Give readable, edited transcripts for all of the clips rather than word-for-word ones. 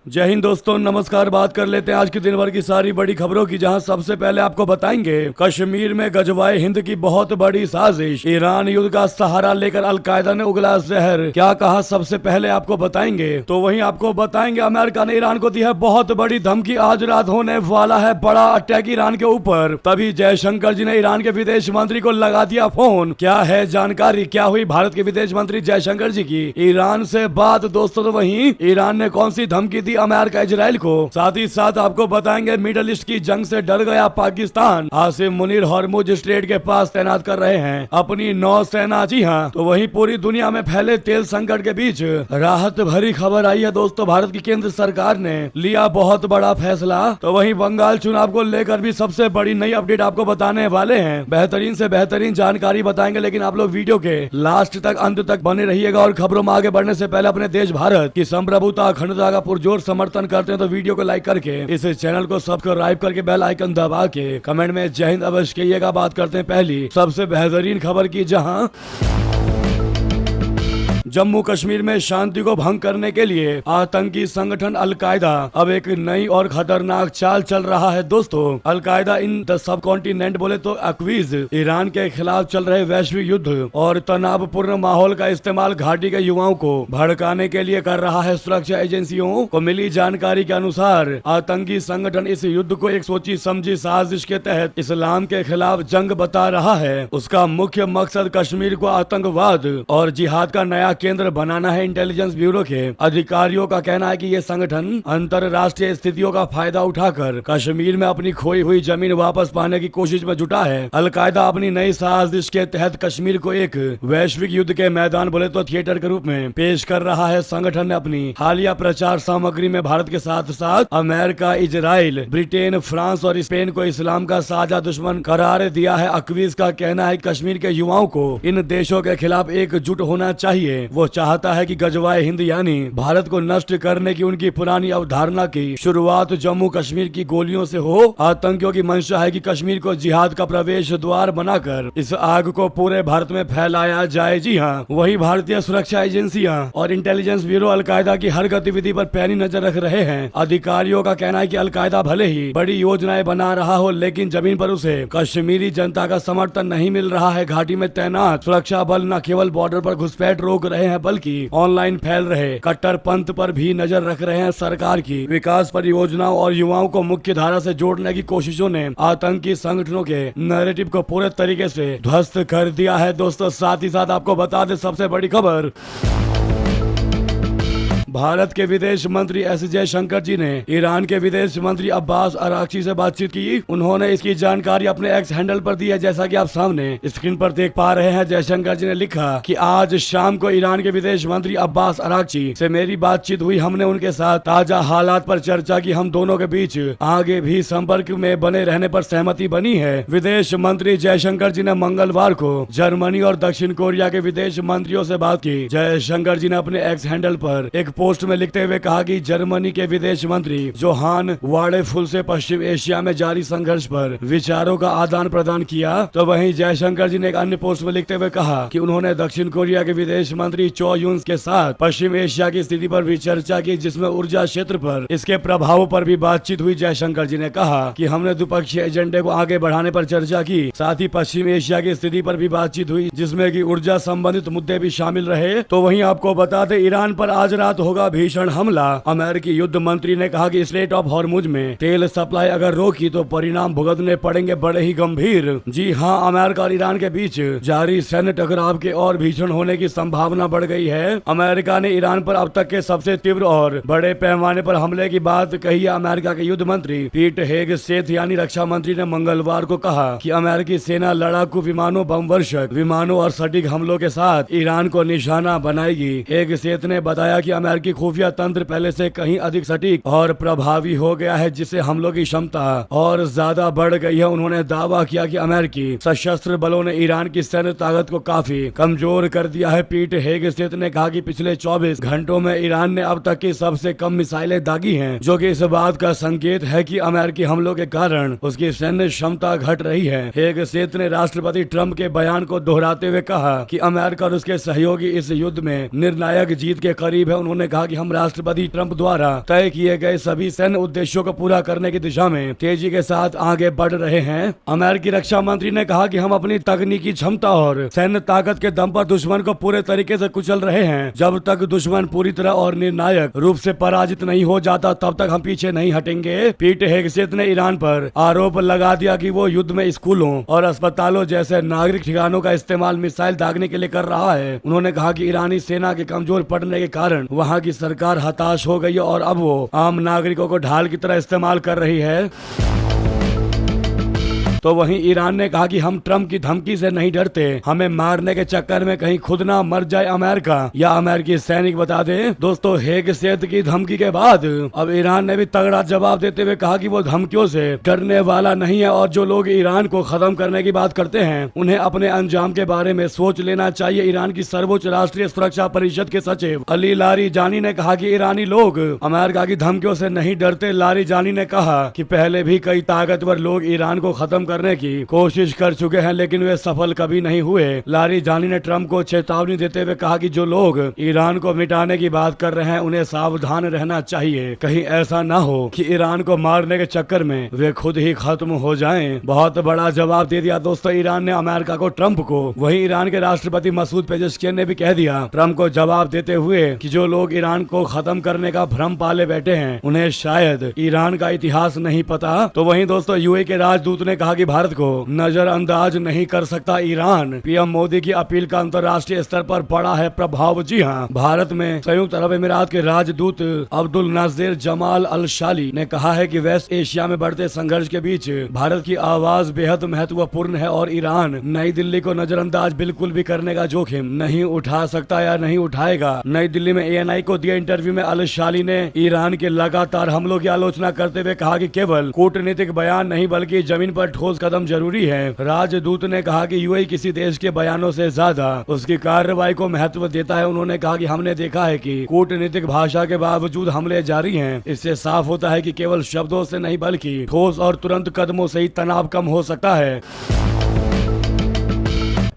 जय हिंद दोस्तों, नमस्कार। बात कर लेते हैं आज के दिन भर की सारी बड़ी खबरों की, जहां सबसे पहले आपको बताएंगे कश्मीर में गजवाए हिंद की बहुत बड़ी साजिश, ईरान युद्ध का सहारा लेकर अलकायदा ने उगला जहर, क्या कहा सबसे पहले आपको बताएंगे। तो वहीं आपको बताएंगे अमेरिका ने ईरान को दी है बहुत बड़ी धमकी, आज रात होने वाला है बड़ा अटैक ईरान के ऊपर। तभी जयशंकर जी ने ईरान के विदेश मंत्री को लगा दिया फोन। क्या है जानकारी, क्या हुई भारत के विदेश मंत्री जयशंकर जी की ईरान से बात। दोस्तों तो वहीं ईरान ने कौन सी धमकी दी अमेरिका इजराइल को, साथ ही साथ आपको बताएंगे मिडल ईस्ट की जंग से डर गया पाकिस्तान, आसिम मुनीर हॉर्मुज स्ट्रेट के पास तैनात कर रहे हैं अपनी नौसेना। जी हाँ, तो वहीं पूरी दुनिया में फैले तेल संकट के बीच राहत भरी खबर आई है। दोस्तों भारत की केंद्र सरकार ने लिया बहुत बड़ा फैसला। तो वहीं बंगाल चुनाव को लेकर भी सबसे बड़ी नई अपडेट आपको बताने वाले हैं, बेहतरीन से बेहतरीन जानकारी बताएंगे, लेकिन आप लोग वीडियो के लास्ट तक अंत तक बने रहिएगा। और खबरों में आगे बढ़ने से पहले अपने देश भारत की संप्रभुता अखंडता का पुरजोर समर्थन करते हैं तो वीडियो को लाइक करके इस चैनल को सब्सक्राइब करके बेल आइकन दबा के कमेंट में जय हिंद अवश्य कहिएगा। बात करते हैं पहली सबसे बेहतरीन खबर की, जहां जम्मू कश्मीर में शांति को भंग करने के लिए आतंकी संगठन अलकायदा अब एक नई और खतरनाक चाल चल रहा है। दोस्तों al Qaeda in the sub continent बोले तो अक्वीज ईरान के खिलाफ चल रहे वैश्विक युद्ध और तनावपूर्ण माहौल का इस्तेमाल घाटी के युवाओं को भड़काने के लिए कर रहा है। सुरक्षा एजेंसियों को मिली जानकारी के अनुसार आतंकी संगठन इस युद्ध को एक सोची समझी साजिश के तहत इस्लाम के खिलाफ जंग बता रहा है। उसका मुख्य मकसद कश्मीर को आतंकवाद और जिहाद का नया केंद्र बनाना है। इंटेलिजेंस ब्यूरो के अधिकारियों का कहना है कि ये संगठन अंतरराष्ट्रीय स्थितियों का फायदा उठाकर कश्मीर में अपनी खोई हुई जमीन वापस पाने की कोशिश में जुटा है। अलकायदा अपनी नई साजिश के तहत कश्मीर को एक वैश्विक युद्ध के मैदान बोले तो थिएटर के रूप में पेश कर रहा है। संगठन ने अपनी हालिया प्रचार सामग्री में भारत के साथ साथ अमेरिका, इजराइल, ब्रिटेन, फ्रांस और स्पेन को इस्लाम का साझा दुश्मन करार दिया है। अक्वीज का कहना है कश्मीर के युवाओं को इन देशों के खिलाफ एकजुट होना चाहिए। वो चाहता है कि गजवाए हिंद यानी भारत को नष्ट करने की उनकी पुरानी अवधारणा की शुरुआत जम्मू कश्मीर की गोलियों से हो। आतंकियों की मंशा है कि कश्मीर को जिहाद का प्रवेश द्वार बनाकर इस आग को पूरे भारत में फैलाया जाए। जी हाँ, वही भारतीय सुरक्षा एजेंसियां और इंटेलिजेंस ब्यूरो अलकायदा की हर गतिविधि पर पैनी नजर रख रहे हैं। अधिकारियों का कहना है कि अलकायदा भले ही बड़ी योजनाएं बना रहा हो, लेकिन जमीन पर उसे कश्मीरी जनता का समर्थन नहीं मिल रहा है। घाटी में तैनात सुरक्षा बल न केवल बॉर्डर पर घुसपैठ रोक रहे हैं, बल्कि ऑनलाइन फैल रहे कट्टरपंथ पर भी नजर रख रहे हैं। सरकार की विकास परियोजनाओं और युवाओं को मुख्य धारा से जोड़ने की कोशिशों ने आतंकी संगठनों के नैरेटिव को पूरे तरीके से ध्वस्त कर दिया है। दोस्तों साथ ही साथ आपको बता दें सबसे बड़ी खबर, भारत के विदेश मंत्री एस जयशंकर जी ने ईरान के विदेश मंत्री अब्बास अराक्ची से बातचीत की। उन्होंने इसकी जानकारी अपने एक्स हैंडल पर दी है, जैसा कि आप सामने स्क्रीन पर देख पा रहे हैं। जयशंकर जी ने लिखा कि आज शाम को ईरान के विदेश मंत्री अब्बास अराक्ची से मेरी बातचीत हुई। हमने उनके साथ ताजा हालात पर चर्चा की। हम दोनों के बीच आगे भी संपर्क में बने रहने पर सहमति बनी है। विदेश मंत्री जयशंकर जी ने मंगलवार को जर्मनी और दक्षिण कोरिया के विदेश मंत्रियों से बात की। जयशंकर जी ने अपने एक्स हैंडल पर एक पोस्ट में लिखते हुए कहा कि जर्मनी के विदेश मंत्री जोहान वाडेफुल से पश्चिम एशिया में जारी संघर्ष पर विचारों का आदान प्रदान किया। तो वहीं जयशंकर जी ने एक अन्य पोस्ट में लिखते हुए कहा कि उन्होंने दक्षिण कोरिया के विदेश मंत्री चो यून के साथ पश्चिम एशिया की स्थिति पर भी चर्चा की, जिसमें ऊर्जा क्षेत्र पर इसके प्रभावों पर भी बातचीत हुई। जयशंकर जी ने कहा कि हमने द्विपक्षीय एजेंडे को आगे बढ़ाने पर चर्चा की, साथ ही पश्चिम एशिया की स्थिति पर भी बातचीत हुई, जिसमें कि ऊर्जा संबंधित मुद्दे भी शामिल रहे। तो वहीं आपको बता दें ईरान पर आज रात होगा भीषण हमला। अमेरिकी युद्ध मंत्री ने कहा कि स्ट्रेट ऑफ हॉर्मुज में तेल सप्लाई अगर रोकी तो परिणाम भुगतने पड़ेंगे बड़े ही गंभीर। जी हाँ, अमेरिका और ईरान के बीच जारी सैन्य टकराव के और भीषण होने की संभावना बढ़ गई है। अमेरिका ने ईरान पर अब तक के सबसे तीव्र और बड़े पैमाने पर हमले की बात कही है। अमेरिका के युद्ध मंत्री पीट हेगसेथ यानी रक्षा मंत्री ने मंगलवार को कहा कि अमेरिकी सेना लड़ाकू विमानों, बम वर्षक विमानों और सटीक हमलों के साथ ईरान को निशाना बनाएगी। हेगसेथ ने बताया कि अमेरिकी खुफिया तंत्र पहले से कहीं अधिक सटीक और प्रभावी हो गया है, जिससे हमलों की क्षमता और ज्यादा बढ़ गई है। उन्होंने दावा किया कि अमेरिकी सशस्त्र बलों ने ईरान की सैन्य ताकत को काफी कमजोर कर दिया है। पीट हेगसेथ ने कहा कि पिछले 24 घंटों में ईरान ने अब तक की सबसे कम मिसाइलें दागी हैं, जो कि इस बात का संकेत है कि अमेरिकी हमलों के कारण उसकी सैन्य क्षमता घट रही है। हेगसेथ ने राष्ट्रपति ट्रंप के बयान को दोहराते हुए कहा कि अमेरिका और उसके सहयोगी इस युद्ध में निर्णायक जीत के करीब है। उन्होंने उन्होंने कहा कि हम राष्ट्रपति ट्रंप द्वारा तय किए गए सभी सैन्य उद्देश्यों को पूरा करने की दिशा में तेजी के साथ आगे बढ़ रहे हैं। अमेरिकी रक्षा मंत्री ने कहा कि हम अपनी तकनीकी क्षमता और सैन्य ताकत के दम पर दुश्मन को पूरे तरीके से कुचल रहे हैं। जब तक दुश्मन पूरी तरह और निर्णायक रूप से पराजित नहीं हो जाता तब तक हम पीछे नहीं हटेंगे। पीट हेगसेथ ने ईरान पर आरोप लगा दिया कि वो युद्ध में स्कूलों और अस्पतालों जैसे नागरिक ठिकानों का इस्तेमाल मिसाइल दागने के लिए कर रहा है। उन्होंने कहा कि ईरानी सेना के कमजोर पड़ने के कारण वहां की सरकार हताश हो गई है और अब वो आम नागरिकों को ढाल की तरह इस्तेमाल कर रही है। तो वहीं ईरान ने कहा कि हम ट्रंप की धमकी से नहीं डरते, हमें मारने के चक्कर में कहीं खुद ना मर जाए अमेरिका या अमेरिकी सैनिक, बता दें। दोस्तों, हेगसेथ की धमकी के बाद अब ईरान ने भी तगड़ा जवाब देते हुए कहा कि वो धमकियों से डरने वाला नहीं है और जो लोग ईरान को खत्म करने की बात करते हैं उन्हें अपने अंजाम के बारे में सोच लेना चाहिए। ईरान की सर्वोच्च राष्ट्रीय सुरक्षा परिषद के सचिव अली लारीजानी ने कहा कि ईरानी लोग अमेरिका की धमकियों से नहीं डरते। लारीजानी ने कहा कि पहले भी कई ताकतवर लोग ईरान को खत्म करने की कोशिश कर चुके हैं लेकिन वे सफल कभी नहीं हुए। लारीजानी ने ट्रंप को चेतावनी देते हुए कहा कि जो लोग ईरान को मिटाने की बात कर रहे हैं उन्हें सावधान रहना चाहिए, कहीं ऐसा ना हो कि ईरान को मारने के चक्कर में वे खुद ही खत्म हो जाएं। बहुत बड़ा जवाब दे दिया दोस्तों ईरान ने अमेरिका को, ट्रंप को। वहीं ईरान के राष्ट्रपति मसूद पेजेश्कियान ने भी कह दिया ट्रंप को जवाब देते हुए कि जो लोग ईरान को खत्म करने का भ्रम पाले बैठे हैं उन्हें शायद ईरान का इतिहास नहीं पता। तो वहीं दोस्तों यूएई के राजदूत ने कहा कि भारत को नजरअंदाज नहीं कर सकता ईरान। पीएम मोदी की अपील का अंतर्राष्ट्रीय स्तर पर बड़ा है प्रभाव। जी हां, भारत में संयुक्त अरब अमीरात के राजदूत अब्दुल नाजिर जमाल अल शाली ने कहा है कि वेस्ट एशिया में बढ़ते संघर्ष के बीच भारत की आवाज बेहद महत्वपूर्ण है और ईरान नई दिल्ली को नजरअंदाज बिल्कुल भी करने का जोखिम नहीं उठा सकता या नहीं उठाएगा। नई दिल्ली में एएनआई को दिए इंटरव्यू में अल शाली ने ईरान के लगातार हमलों की आलोचना करते हुए कहा कि केवल कूटनीतिक बयान नहीं बल्कि जमीन पर ठोस कदम जरूरी है। राजदूत ने कहा कि यूएई किसी देश के बयानों से ज्यादा उसकी कार्रवाई को महत्व देता है। उन्होंने कहा कि हमने देखा है कि कूटनीतिक भाषा के बावजूद हमले जारी हैं। इससे साफ होता है कि केवल शब्दों से नहीं बल्कि ठोस और तुरंत कदमों से ही तनाव कम हो सकता है।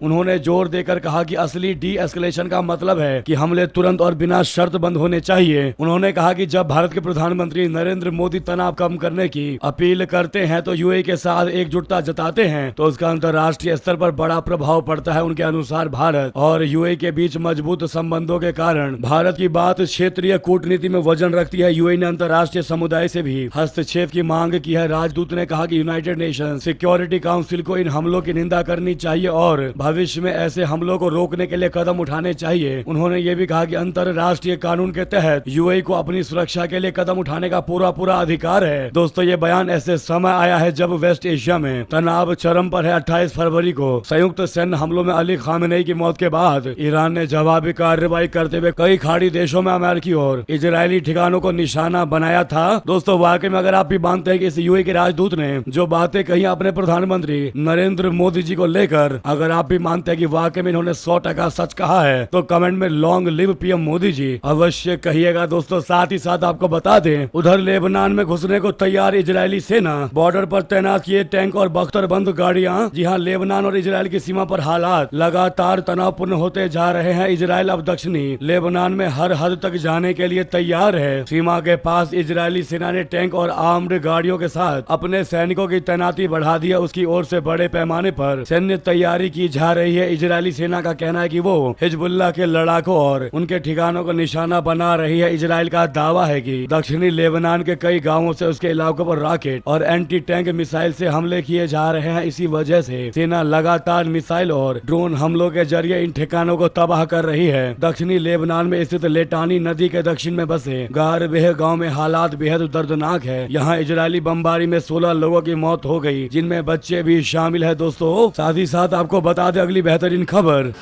उन्होंने जोर देकर कहा कि असली डी एस्केलेशन का मतलब है कि हमले तुरंत और बिना शर्त बंद होने चाहिए। उन्होंने कहा कि जब भारत के प्रधानमंत्री नरेंद्र मोदी तनाव कम करने की अपील करते हैं तो यूएई के साथ एकजुटता जताते हैं तो उसका अंतर्राष्ट्रीय स्तर पर बड़ा प्रभाव पड़ता है। उनके अनुसार भारत और यूएई के बीच मजबूत संबंधों के कारण भारत की बात क्षेत्रीय कूटनीति में वजन रखती है। यूएई ने अंतर्राष्ट्रीय समुदाय से भी हस्तक्षेप की मांग की है। राजदूत ने कहा कि यूनाइटेड नेशन सिक्योरिटी काउंसिल को इन हमलों की निंदा करनी चाहिए और भविष्य में ऐसे हमलों को रोकने के लिए कदम उठाने चाहिए। उन्होंने ये भी कहा कि अंतरराष्ट्रीय कानून के तहत यूएई को अपनी सुरक्षा के लिए कदम उठाने का पूरा अधिकार है। दोस्तों, ये बयान ऐसे समय आया है जब वेस्ट एशिया में तनाव चरम पर है। 28 फरवरी को संयुक्त सैन्य हमलों में अली खामेनेई की मौत के बाद ईरान ने जवाबी कार्रवाई करते हुए कई खाड़ी देशों में अमेरिकी और इजरायली ठिकानों को निशाना बनाया था। दोस्तों, वाकई में अगर आप भी मानते हैं कि इस यूएई के राजदूत ने जो बातें कही अपने प्रधानमंत्री नरेंद्र मोदी जी को लेकर, अगर आप भी मानते हैं कि वाकई में इन्होंने 100% सच कहा है तो कमेंट में long live PM Modi ji अवश्य कहिएगा। दोस्तों, साथ ही साथ आपको बता दें उधर लेबनान में घुसने को तैयार इजरायली सेना, बॉर्डर पर तैनात किए टैंक और बख्तरबंद गाड़ियां। जी हां, लेबनान और इजरायल की सीमा पर हालात लगातार तनावपूर्ण होते जा रहे हैं। इजरायल अब दक्षिणी लेबनान में हर हद तक जाने के लिए तैयार है। सीमा के पास इजरायली सेना ने टैंक और आर्म्ड गाड़ियों के साथ अपने सैनिकों की तैनाती बढ़ा दी है। उसकी ओर से बड़े पैमाने पर सैन्य तैयारी की जा रही है। इजरायली सेना का कहना है कि वो हिजबुल्लाह के लड़ाकों और उनके ठिकानों को निशाना बना रही है। इजरायल का दावा है कि दक्षिणी लेबनान के कई गांवों से उसके इलाकों पर रॉकेट और एंटी टैंक मिसाइल से हमले किए जा रहे हैं। इसी वजह से सेना लगातार मिसाइल और ड्रोन हमलों के जरिए इन ठिकानों को तबाह कर रही है। दक्षिणी लेबनान में स्थित लेटानी नदी के दक्षिण में बसे गारबेह गाँव में हालात बेहद दर्दनाक है। यहाँ इजरायली बमबारी में 16 लोगों की मौत हो गई, जिनमें बच्चे भी शामिल है। दोस्तों, साथ ही साथ आपको बता दें अगली बेहतरीन खबर।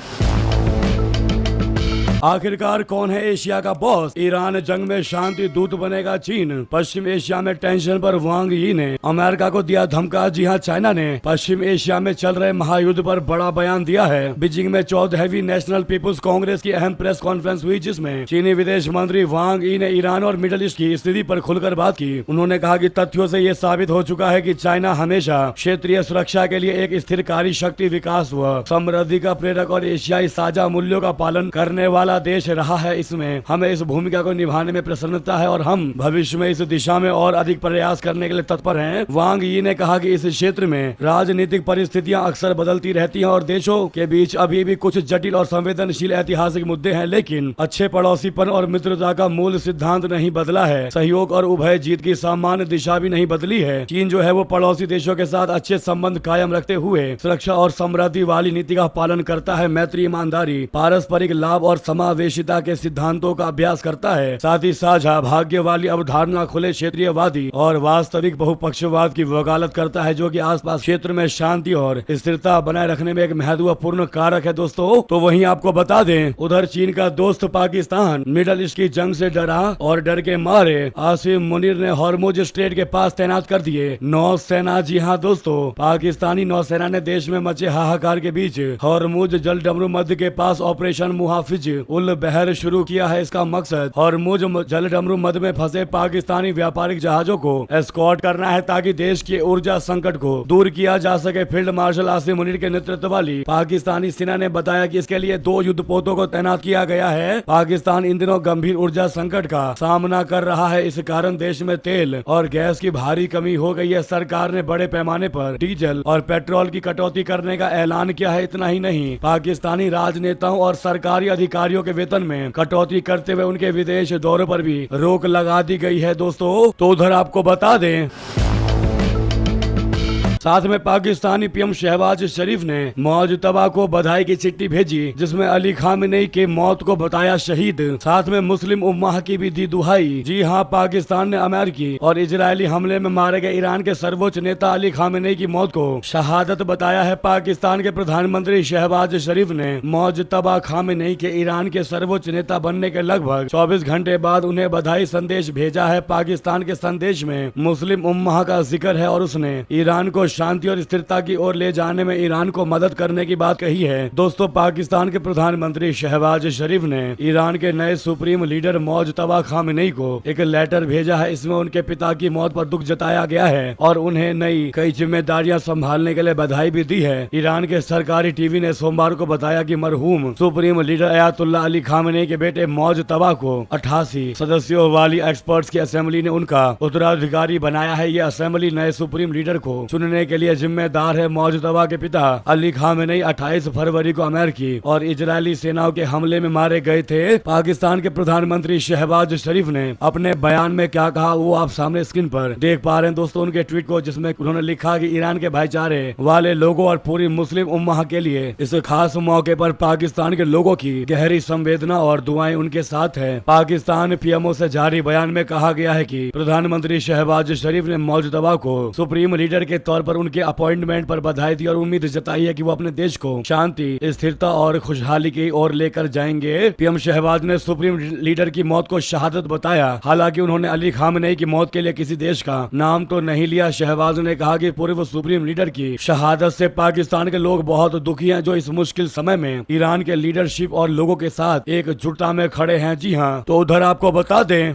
आखिरकार कौन है एशिया का बॉस? ईरान जंग में शांति दूत बनेगा चीन। पश्चिम एशिया में टेंशन पर वांग यी ने अमेरिका को दिया धमका। जी हां, चाइना ने पश्चिम एशिया में चल रहे महायुद्ध पर बड़ा बयान दिया है। बीजिंग में 14वीं नेशनल पीपुल्स कांग्रेस की अहम प्रेस कॉन्फ्रेंस हुई, जिसमें चीनी विदेश मंत्री वांग यी ने ईरान और मिडिल ईस्ट की स्थिति पर खुलकर बात की। उन्होंने कहा कि तथ्यों से ये साबित हो चुका है कि चाइना हमेशा क्षेत्रीय सुरक्षा के लिए एक स्थिरकारी शक्ति, विकास व समृद्धि का प्रेरक और एशियाई साझा मूल्यों का पालन करने वाला वाला देश रहा है, इसमें हमें इस भूमिका को निभाने में प्रसन्नता है और हम भविष्य में इस दिशा में और अधिक प्रयास करने के लिए तत्पर हैं। वांग यी ने कहा कि इस क्षेत्र में राजनीतिक परिस्थितियां अक्सर बदलती रहती हैं और देशों के बीच अभी भी कुछ जटिल और संवेदनशील ऐतिहासिक मुद्दे हैं, लेकिन अच्छे पड़ोसीपन और मित्रता का मूल सिद्धांत नहीं बदला है। सहयोग और उभय जीत की सामान्य दिशा भी नहीं बदली है। चीन जो है वो पड़ोसी देशों के साथ अच्छे संबंध कायम रखते हुए सुरक्षा और समृद्धि वाली नीति का पालन करता है, मैत्री, ईमानदारी, पारस्परिक लाभ और समावेशिता के सिद्धांतों का अभ्यास करता है। साथ ही साझा भाग्य वाली अवधारणा, खुले क्षेत्रीयवादी और वास्तविक बहुपक्षवाद की वकालत करता है, जो कि आसपास क्षेत्र में शांति और स्थिरता बनाए रखने में एक महत्वपूर्ण कारक है। दोस्तों, तो वहीं आपको बता दें, उधर चीन का दोस्त पाकिस्तान मिडल ईस्ट की जंग से डरा और डर के मारे आसिम मुनीर ने हॉर्मुज स्ट्रेट के पास तैनात कर दिए नौसेना। जी हाँ दोस्तों, पाकिस्तानी नौसेना ने देश में मचे हाहाकार के बीच हॉर्मुज जलडमरू मध्य के पास ऑपरेशन मुहाफिज उल बहर शुरू किया है। इसका मकसद हॉर्मुज जलडमरू मध्य में फंसे पाकिस्तानी व्यापारिक जहाजों को एस्कॉर्ट करना है, ताकि देश के ऊर्जा संकट को दूर किया जा सके। फील्ड मार्शल आसिम मुनीर के नेतृत्व वाली पाकिस्तानी सेना ने बताया कि इसके लिए 2 युद्धपोतों को तैनात किया गया है। पाकिस्तान इन दिनों गंभीर ऊर्जा संकट का सामना कर रहा है, इस कारण देश में तेल और गैस की भारी कमी हो गई है। सरकार ने बड़े पैमाने पर डीजल और पेट्रोल की कटौती करने का ऐलान किया है। इतना ही नहीं, पाकिस्तानी राजनेताओं और सरकारी अधिकारियों के वेतन में कटौती करते हुए उनके विदेश दौरे पर भी रोक लगा दी गई है। दोस्तों, तो उधर आपको बता दें, साथ में पाकिस्तानी पीएम शहबाज शरीफ ने मौजतबा को बधाई की चिट्ठी भेजी, जिसमें अली खामेनेई के मौत को बताया शहीद। साथ में मुस्लिम उम्माह की भी दी दुहाई। जी हाँ, पाकिस्तान ने अमेरिकी और इजरायली हमले में मारे गए ईरान के सर्वोच्च नेता अली खामेनेई की मौत को शहादत बताया है। पाकिस्तान के प्रधानमंत्री शहबाज शरीफ ने मौजतबा खामेनेई के ईरान के सर्वोच्च नेता बनने के लगभग 24 घंटे बाद उन्हें बधाई संदेश भेजा है। पाकिस्तान के संदेश में मुस्लिम उम्माह का जिक्र है और उसने ईरान को शांति और स्थिरता की ओर ले जाने में ईरान को मदद करने की बात कही है। दोस्तों, पाकिस्तान के प्रधानमंत्री शहबाज शरीफ ने ईरान के नए सुप्रीम लीडर मौजतबा खामेनेई को एक लेटर भेजा है। इसमें उनके पिता की मौत पर दुख जताया गया है और उन्हें नई कई जिम्मेदारियां संभालने के लिए बधाई भी दी है। ईरान के सरकारी टीवी ने सोमवार को बताया कि मरहूम supreme leader Ayatollah Ali Khamenei के बेटे मौजतबा को 88 सदस्यों वाली एक्सपर्ट्स की असेंबली ने उनका उत्तराधिकारी बनाया है। ये असेंबली नए सुप्रीम लीडर को चुनने के लिए जिम्मेदार है। मौजतबा के पिता अली खामेनेई 28 फरवरी को अमेरिकी और इजरायली सेनाओं के हमले में मारे गए थे। पाकिस्तान के प्रधानमंत्री शहबाज शरीफ ने अपने बयान में क्या कहा वो आप सामने स्क्रीन पर देख पा रहे हैं दोस्तों, उनके ट्वीट को, जिसमें उन्होंने लिखा कि ईरान के भाईचारे वाले लोगों और पूरी मुस्लिम उम्माह के लिए इस खास मौके पर पाकिस्तान के लोगों की गहरी संवेदना और दुआएं उनके साथ है। पाकिस्तान पीएमओ से जारी बयान में कहा गया है कि प्रधानमंत्री शहबाज शरीफ ने मौजतबा को सुप्रीम लीडर के तौर पर उनके अपॉइंटमेंट पर बधाई दी और उम्मीद जताई है कि वो अपने देश को शांति, स्थिरता और खुशहाली की ओर लेकर जाएंगे। पीएम शहबाज ने सुप्रीम लीडर की मौत को शहादत बताया। हालांकि उन्होंने अली खामेनेई की मौत के लिए किसी देश का नाम तो नहीं लिया। शहबाज ने कहा कि पूर्व सुप्रीम लीडर की शहादत से पाकिस्तान के लोग बहुत दुखी हैं, जो इस मुश्किल समय में ईरान के लीडरशिप और लोगों के साथ एकजुटता में खड़े हैं। जी हाँ, तो उधर आपको बता दें,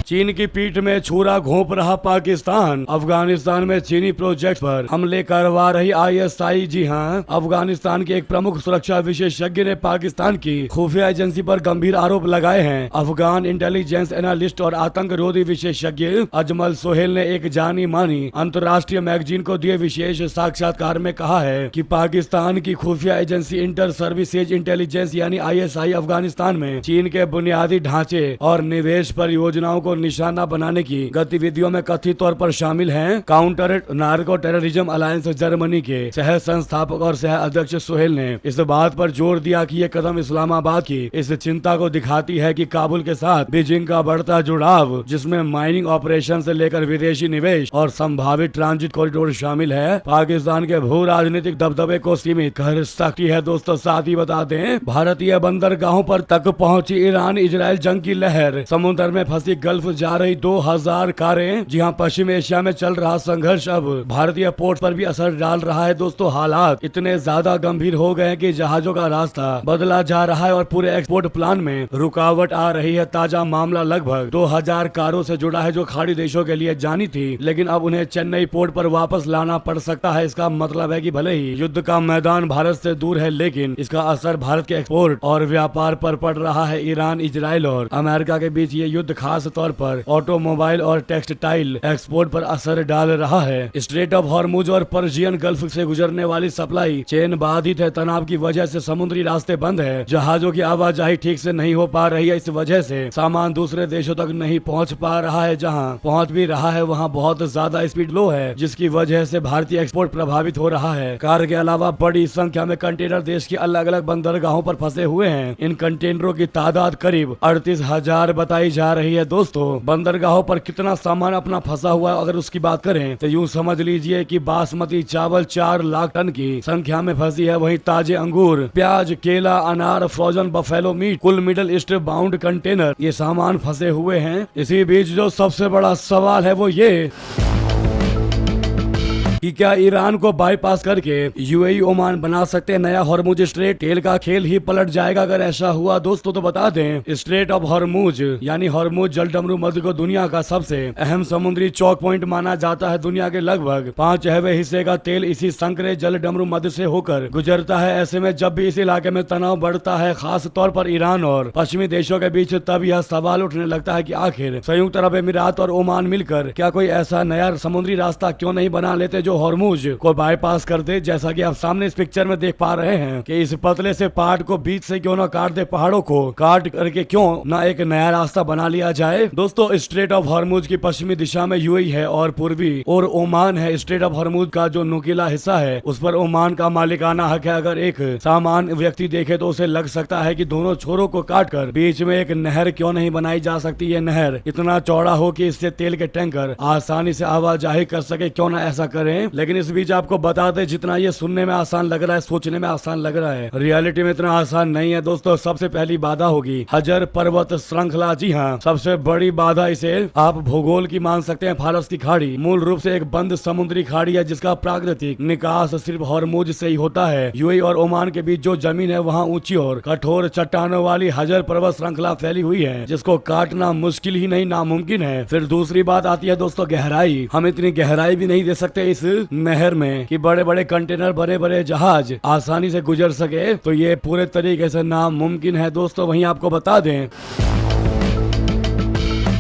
चीन की पीठ में छुरा घोंप रहा पाकिस्तान। अफगानिस्तान में चीनी प्रोजेक्ट पर हमले करवा रही आईएसआई। जी हां, अफगानिस्तान के एक प्रमुख सुरक्षा विशेषज्ञ ने पाकिस्तान की खुफिया एजेंसी पर गंभीर आरोप लगाए हैं। अफगान इंटेलिजेंस एनालिस्ट और आतंक रोधी विशेषज्ञ अजमल सोहेल ने एक जानी मानी अंतर्राष्ट्रीय मैगजीन को दिए विशेष साक्षात्कार में कहा है कि पाकिस्तान की खुफिया एजेंसी इंटर सर्विसेज इंटेलिजेंस यानी आईएसआई अफगानिस्तान में चीन के बुनियादी ढांचे और निवेश परियोजनाओं को निशाना बनाने की गतिविधियों में कथित तौर पर शामिल हैं। Counter narco terrorism alliance Germany के सह संस्थापक और सह अध्यक्ष सोहेल ने इस बात पर जोर दिया कि यह कदम इस्लामाबाद की इस चिंता को दिखाती है कि काबुल के साथ बीजिंग का बढ़ता जुड़ाव, जिसमें माइनिंग ऑपरेशन से लेकर विदेशी निवेश और संभावित ट्रांजिट कॉरिडोर शामिल है, पाकिस्तान के भू राजनीतिक दबदबे को सीमित कर सकती है। दोस्तों, साथ ही बता दें, भारतीय बंदरगाहों पर तक पहुंची ईरान इजराइल जंग की लहर। समुद्र में फंसी गल्फ जा रही 2000 कारें। जी हाँ, पश्चिम एशिया में चल रहा संघर्ष अब भारतीय पोर्ट पर भी असर डाल रहा है। दोस्तों, हालात इतने ज्यादा गंभीर हो गए हैं कि जहाजों का रास्ता बदला जा रहा है और पूरे एक्सपोर्ट प्लान में रुकावट आ रही है। ताजा मामला लगभग 2000 कारों से जुड़ा है जो खाड़ी देशों के लिए जानी थी, लेकिन अब उन्हें चेन्नई पोर्ट पर वापस लाना पड़ सकता है। इसका मतलब है कि भले ही युद्ध का मैदान भारत से दूर है, लेकिन इसका असर भारत के एक्सपोर्ट और व्यापार पर पड़ रहा है। ईरान, इजराइल और अमेरिका के बीच ये युद्ध खास तौर पर ऑटोमोबाइल और टेक्सटाइल एक्सपोर्ट पर असर डाल रहा है। स्ट्रेट ऑफ हॉर्मुज और पर्शियन गल्फ से गुजरने वाली सप्लाई चेन बाधित है। तनाव की वजह से समुद्री रास्ते बंद है, जहाजों की आवाजाही ठीक से नहीं हो पा रही है। इस वजह से सामान दूसरे देशों तक नहीं पहुंच पा रहा है। जहां पहुंच भी रहा है वहां बहुत ज्यादा स्पीड लो है, जिसकी वजह से भारतीय एक्सपोर्ट प्रभावित हो रहा है। कार के अलावा बड़ी संख्या में कंटेनर देश की अलग अलग बंदरगाहों पर फंसे हुए हैं। इन कंटेनरों की तादाद करीब 38,000 बताई जा रही है। दोस्तों, बंदरगाहों पर कितना सामान अपना फंसा हुआ है अगर उसकी बात करें तो यूं समझ लीजिए कि बासमती चावल 4 लाख टन की संख्या में फंसी है। वहीं ताजे अंगूर, प्याज, केला, अनार, फ्रोजन बफेलो मीट, कुल मिडल ईस्ट बाउंड कंटेनर, ये सामान फंसे हुए हैं। इसी बीच जो सबसे बड़ा सवाल है वो ये कि क्या ईरान को बाईपास करके यूएई ओमान बना सकते हैं नया हॉर्मुज स्ट्रेट? तेल का खेल ही पलट जाएगा अगर ऐसा हुआ। दोस्तों, तो बता दें, स्ट्रेट ऑफ हॉर्मुज यानी हॉर्मुज जलडमरू मध्य को दुनिया का सबसे अहम समुद्री चौक पॉइंट माना जाता है। दुनिया के लगभग 5/6 हिस्से का तेल इसी संकरे जलडमरू मध्य से होकर गुजरता है। ऐसे में जब भी इस इलाके में तनाव बढ़ता है, खास तौर पर ईरान और पश्चिमी देशों के बीच, तब यह सवाल उठने लगता है कि आखिर संयुक्त अरब अमीरात और ओमान मिलकर क्या कोई ऐसा नया समुद्री रास्ता क्यों नहीं बना लेते जो हॉर्मुज को बाईपास कर दे। जैसा कि आप सामने इस पिक्चर में देख पा रहे हैं कि इस पतले से पार्ट को बीच से क्यों ना काट दे, पहाड़ों को काट करके क्यों ना एक नया रास्ता बना लिया जाए। दोस्तों, स्ट्रेट ऑफ हॉर्मुज की पश्चिमी दिशा में यूएई है और पूर्वी और ओमान है। स्ट्रेट ऑफ हॉर्मुज का जो नुकीला हिस्सा है उस पर ओमान का मालिकाना हक है। अगर एक सामान्य व्यक्ति देखे तो उसे लग सकता है कि दोनों छोरों को काटकर बीच में एक नहर क्यों नहीं बनाई जा सकती। ये नहर इतना चौड़ा हो कि इससे तेल के टैंकर आसानी से आवाजाही कर सके, क्यों ना ऐसा करें। लेकिन इस बीच आपको बता दें, जितना ये सुनने में आसान लग रहा है, सोचने में आसान लग रहा है, रियलिटी में इतना आसान नहीं है। दोस्तों, सबसे पहली बाधा होगी हजर पर्वत श्रृंखला। जी हाँ, सबसे बड़ी बाधा इसे आप भूगोल की मान सकते हैं। फारस की खाड़ी मूल रूप से एक बंद समुद्री खाड़ी है जिसका प्राकृतिक निकास सिर्फ हॉर्मुज से ही होता है। यूएई और ओमान के बीच जो जमीन है वहाँ ऊंची और कठोर चट्टानों वाली हजर पर्वत श्रृंखला फैली हुई है, जिसको काटना मुश्किल ही नहीं नामुमकिन है। फिर दूसरी बात आती है दोस्तों गहराई। हम इतनी गहराई भी नहीं दे सकते इस नहर में कि बड़े बड़े कंटेनर, बड़े बड़े जहाज आसानी से गुजर सके, तो ये पूरे तरीके से नामुमकिन है। दोस्तों, वहीं आपको बता दें,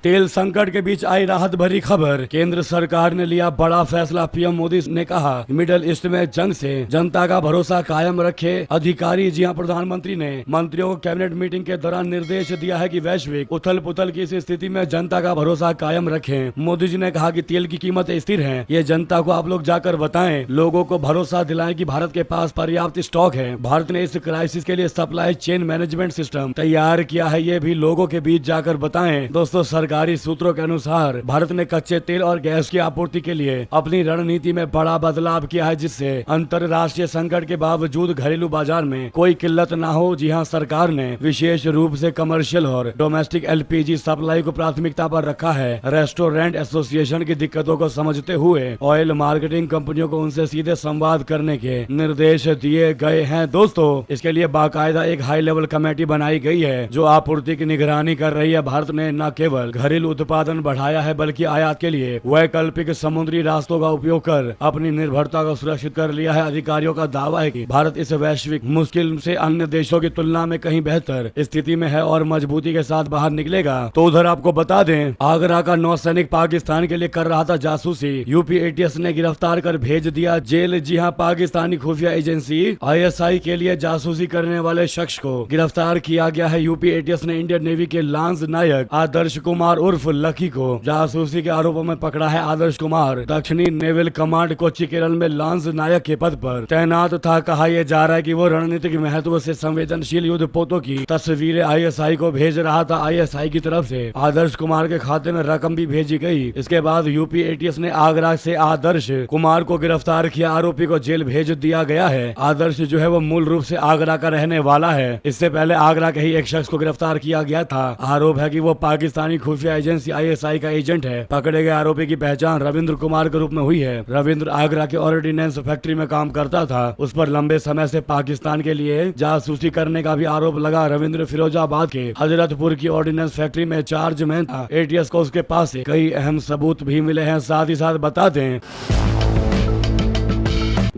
तेल संकट के बीच आई राहत भरी खबर। केंद्र सरकार ने लिया बड़ा फैसला। पीएम मोदी ने कहा, मिडल ईस्ट में जंग से जनता का भरोसा कायम रखे अधिकारी। जी हां, प्रधानमंत्री ने मंत्रियों को कैबिनेट मीटिंग के दौरान निर्देश दिया है कि वैश्विक उथल पुथल की इस स्थिति में जनता का भरोसा कायम रखें। मोदी जी ने कहा कि तेल की कीमत स्थिर है, ये जनता को आप लोग जाकर बताएं, लोगों को भरोसा दिलाएं कि भारत के पास पर्याप्त स्टॉक है। भारत ने इस क्राइसिस के लिए सप्लाई चेन मैनेजमेंट सिस्टम तैयार किया है, ये भी लोगों के बीच जाकर बताएं। दोस्तों, सरकारी सूत्रों के अनुसार भारत ने कच्चे तेल और गैस की आपूर्ति के लिए अपनी रणनीति में बड़ा बदलाव किया है, जिससे अंतरराष्ट्रीय संकट के बावजूद घरेलू बाजार में कोई किल्लत ना हो। जी हां, सरकार ने विशेष रूप से कमर्शियल और डोमेस्टिक एलपीजी सप्लाई को प्राथमिकता पर रखा है। रेस्टोरेंट एसोसिएशन की दिक्कतों को समझते हुए ऑयल मार्केटिंग कंपनियों को उनसे सीधे संवाद करने के निर्देश दिए गए हैं। दोस्तों, इसके लिए बाकायदा एक हाई लेवल कमेटी बनाई गई है जो आपूर्ति की निगरानी कर रही है। भारत ने न केवल घरेलू उत्पादन बढ़ाया है बल्कि आयात के लिए वैकल्पिक समुद्री रास्तों का उपयोग कर अपनी निर्भरता को सुरक्षित कर लिया है। अधिकारियों का दावा है कि भारत इस वैश्विक मुश्किल से अन्य देशों की तुलना में कहीं बेहतर स्थिति में है और मजबूती के साथ बाहर निकलेगा। तो उधर आपको बता दें, आगरा का नौसैनिक पाकिस्तान के लिए कर रहा था जासूसी, यूपी एटीएस ने गिरफ्तार कर भेज दिया जेल। जी हां, पाकिस्तानी खुफिया एजेंसी आईएसआई के लिए जासूसी करने वाले शख्स को गिरफ्तार किया गया है। यूपी एटीएस ने इंडियन नेवी के लांस नायक आदर्श कुमार उर्फ लकी को जासूसी के आरोपों में पकड़ा है। आदर्श कुमार दक्षिणी नेवल कमांड कोच्चि केरल में लांस नायक के पद पर तैनात था। कहा यह जा रहा है कि वो रणनीतिक महत्व से संवेदनशील युद्ध पोतों की तस्वीरें आईएसआई को भेज रहा था। आईएसआई की तरफ से आदर्श कुमार के खाते में रकम भी भेजी गई। इसके बाद यूपी एटीएस ने आगरा से आदर्श कुमार को गिरफ्तार किया। आरोपी को जेल भेज दिया गया है। आदर्श जो है वो मूल रूप से आगरा का रहने वाला है। इससे पहले आगरा के ही एक शख्स को गिरफ्तार किया गया था। आरोप है कि वो पाकिस्तानी खुफिया खुफिया एजेंसी ISI का एजेंट है। पकड़े गए आरोपी की पहचान रविंद्र कुमार के रूप में हुई है। रविंद्र आगरा के ऑर्डिनेंस फैक्ट्री में काम करता था। उस पर लंबे समय से पाकिस्तान के लिए जासूसी करने का भी आरोप लगा। रविंद्र फिरोजाबाद के हजरतपुर की ऑर्डिनेंस फैक्ट्री में चार्ज में था। ATS को उसके पास से कई अहम सबूत भी मिले हैं। साथ ही साथ बता दें,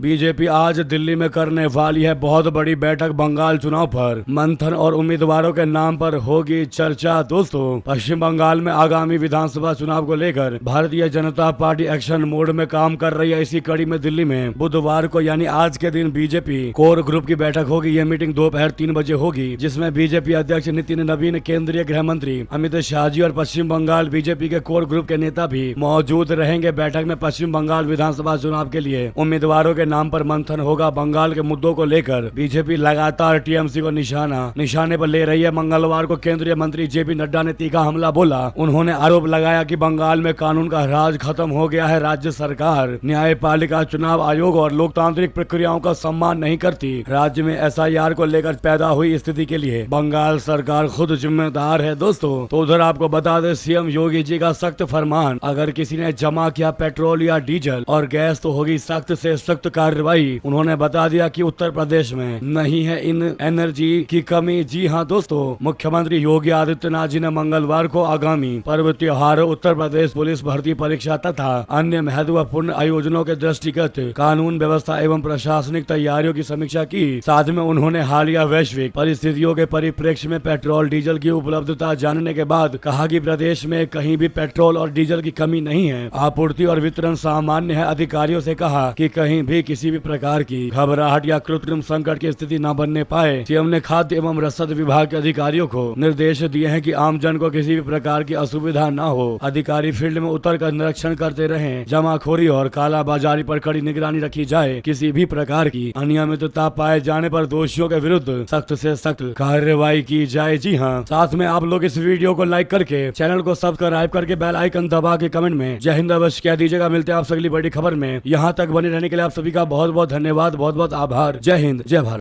बीजेपी आज दिल्ली में करने वाली है बहुत बड़ी बैठक। बंगाल चुनाव पर मंथन और उम्मीदवारों के नाम पर होगी चर्चा। दोस्तों, पश्चिम बंगाल में आगामी विधानसभा चुनाव को लेकर Bharatiya Janata party action mode में काम कर रही है। इसी कड़ी में दिल्ली में बुधवार को यानी आज के दिन बीजेपी कोर ग्रुप की बैठक होगी। यह मीटिंग दोपहर 3 बजे होगी, जिसमें बीजेपी अध्यक्ष नितिन नवीन, केंद्रीय गृह मंत्री अमित शाह जी और पश्चिम बंगाल बीजेपी के कोर ग्रुप के नेता भी मौजूद रहेंगे। बैठक में पश्चिम बंगाल विधानसभा चुनाव के लिए उम्मीदवारों के नाम पर मंथन होगा। बंगाल के मुद्दों को लेकर बीजेपी लगातार TMC को निशाने पर ले रही है। मंगलवार को केंद्रीय मंत्री JP नड्डा ने तीखा हमला बोला। उन्होंने आरोप लगाया कि बंगाल में कानून का राज खत्म हो गया है। राज्य सरकार न्यायपालिका, चुनाव आयोग और लोकतांत्रिक प्रक्रियाओं का सम्मान नहीं करती। राज्य में SIR को लेकर पैदा हुई स्थिति के लिए बंगाल सरकार खुद जिम्मेदार है। दोस्तों, तो उधर आपको बता दें, CM योगी जी का सख्त फरमान, अगर किसी ने जमा किया पेट्रोल या डीजल और गैस तो होगी सख्त से सख्त कार्रवाई। उन्होंने बता दिया कि उत्तर प्रदेश में नहीं है इन एनर्जी की कमी। जी हां दोस्तों, मुख्यमंत्री योगी आदित्यनाथ जी ने मंगलवार को आगामी पर्व त्योहारों, उत्तर प्रदेश पुलिस भर्ती परीक्षा तथा अन्य महत्वपूर्ण आयोजनों के दृष्टिगत कानून व्यवस्था एवं प्रशासनिक तैयारियों की समीक्षा की। साथ में उन्होंने हालिया वैश्विक परिस्थितियों के परिप्रेक्ष्य में पेट्रोल डीजल की उपलब्धता जानने के बाद कहा कि प्रदेश में कहीं भी पेट्रोल और डीजल की कमी नहीं है, आपूर्ति और वितरण सामान्य है। अधिकारियों से कहा कि कहीं भी किसी भी प्रकार की घबराहट या कृत्रिम संकट की स्थिति न बनने पाए। सीएम ने खाद्य एवं रसद विभाग के अधिकारियों को निर्देश दिए हैं कि आमजन को किसी भी प्रकार की असुविधा न हो। अधिकारी फील्ड में उतर कर निरीक्षण करते रहें। जमाखोरी और कालाबाजारी पर कड़ी निगरानी रखी जाए। किसी भी प्रकार की अनियमितता पाए जाने पर दोषियों के विरुद्ध सख्त से सख्त कार्रवाई की जाए। जी हाँ, साथ में आप लोग इस वीडियो को लाइक करके चैनल को सब्सक्राइब करके बेल आइकन दबा के कमेंट में जय हिंद अवश्य कह दीजिएगा। मिलते हैं आप अगली बड़ी खबर में। यहाँ तक बने रहने के लिए आप सभी का बहुत बहुत धन्यवाद, बहुत बहुत आभार। जय हिंद, जय भारत।